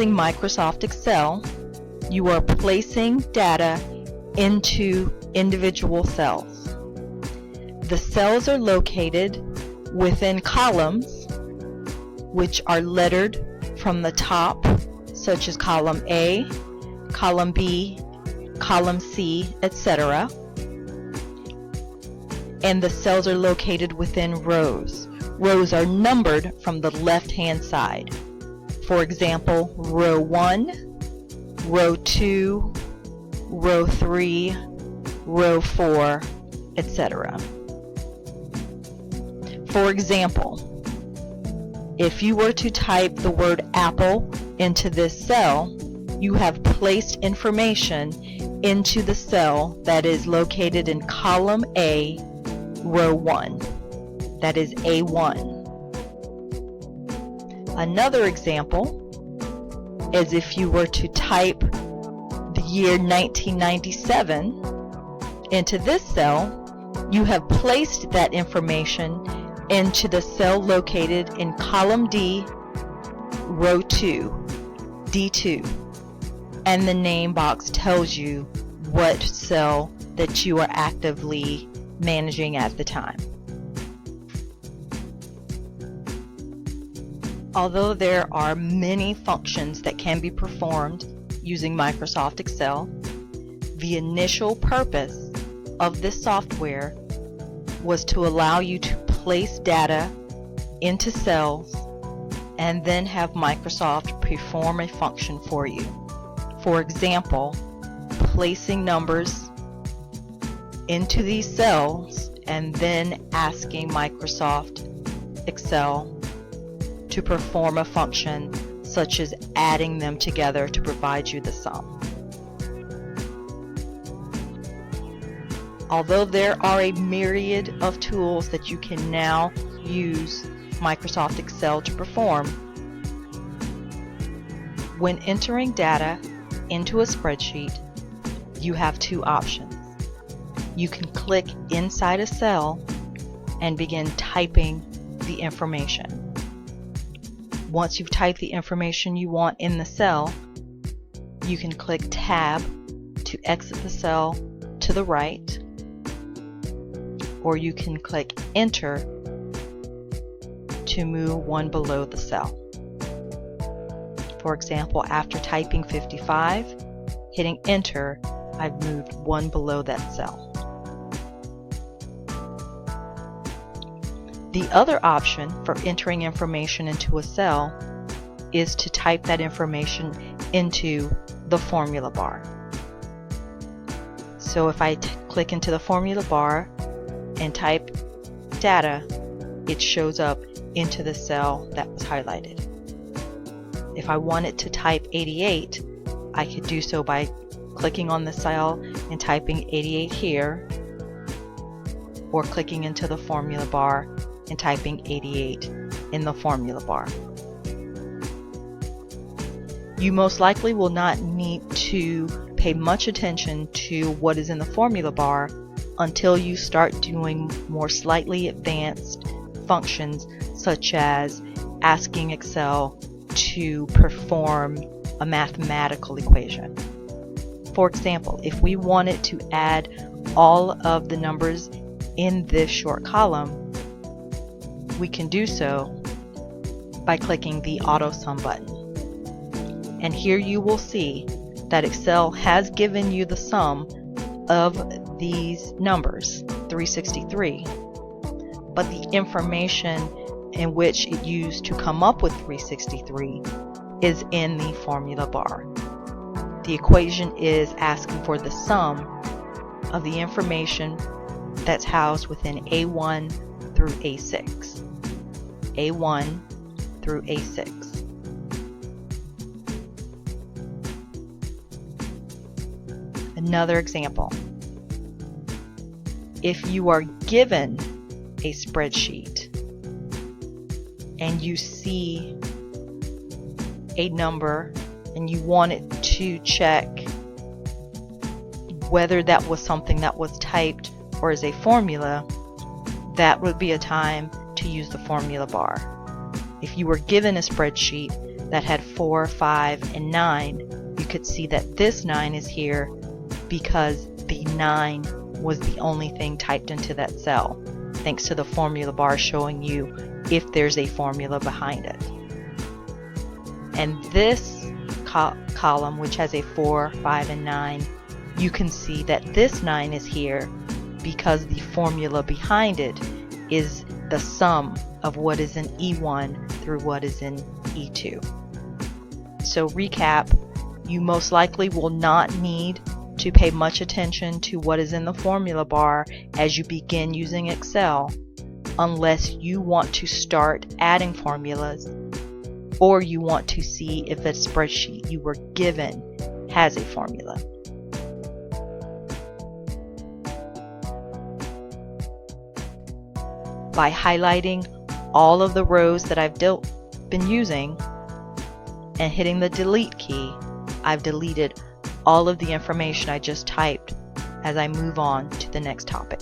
using Microsoft Excel, you are placing data into individual cells. The cells are located within columns, which are lettered from the top, such as column A, column B, column C, etc. And the cells are located within rows. Rows are numbered from the left-hand side. For example, row 1, row 2, row 3, row 4, etc. For example, if you were to type the word apple into this cell, you have placed information into the cell that is located in column A, row 1. That is A1. Another example is if you were to type the year 1997 into this cell, you have placed that information into the cell located in column D, row 2, D2, and the name box tells you what cell that you are actively managing at the time. Although there are many functions that can be performed using Microsoft Excel, the initial purpose of this software was to allow you to place data into cells and then have Microsoft perform a function for you. For example, placing numbers into these cells and then asking Microsoft Excel to perform a function such as adding them together to provide you the sum. Although there are a myriad of tools that you can now use Microsoft Excel to perform, when entering data into a spreadsheet, you have two options. You can click inside a cell and begin typing the information. Once you've typed the information you want in the cell, you can click Tab to exit the cell to the right, or you can click Enter to move one below the cell. For example, after typing 55, hitting Enter, I've moved one below that cell. The other option for entering information into a cell is to type that information into the formula bar. So if I click into the formula bar and type data, it shows up into the cell that was highlighted. If I wanted to type 88, I could do so by clicking on the cell and typing 88 here, or clicking into the formula bar and typing 88 in the formula bar. You most likely will not need to pay much attention to what is in the formula bar until you start doing more slightly advanced functions, such as asking Excel to perform a mathematical equation. For example, if we wanted to add all of the numbers in this short column, we can do so by clicking the Auto Sum button. And here you will see that Excel has given you the sum of these numbers, 363, but the information in which it used to come up with 363 is in the formula bar. The equation is asking for the sum of the information that's housed within A1 through A6. A1 through A6. Another example. If you are given a spreadsheet and you see a number and you wanted to check whether that was something that was typed or is a formula, that would be a time to use the formula bar. If you were given a spreadsheet that had 4, 5, and 9, you could see that this 9 is here because the 9 was the only thing typed into that cell, thanks to the formula bar showing you if there's a formula behind it. And this column, which has a 4, 5, and 9, you can see that this 9 is here because the formula behind it is the sum of what is in E1 through what is in E2. So recap, you most likely will not need to pay much attention to what is in the formula bar as you begin using Excel, unless you want to start adding formulas or you want to see if the spreadsheet you were given has a formula. By highlighting all of the rows that I've been using and hitting the delete key, I've deleted all of the information I just typed as I move on to the next topic.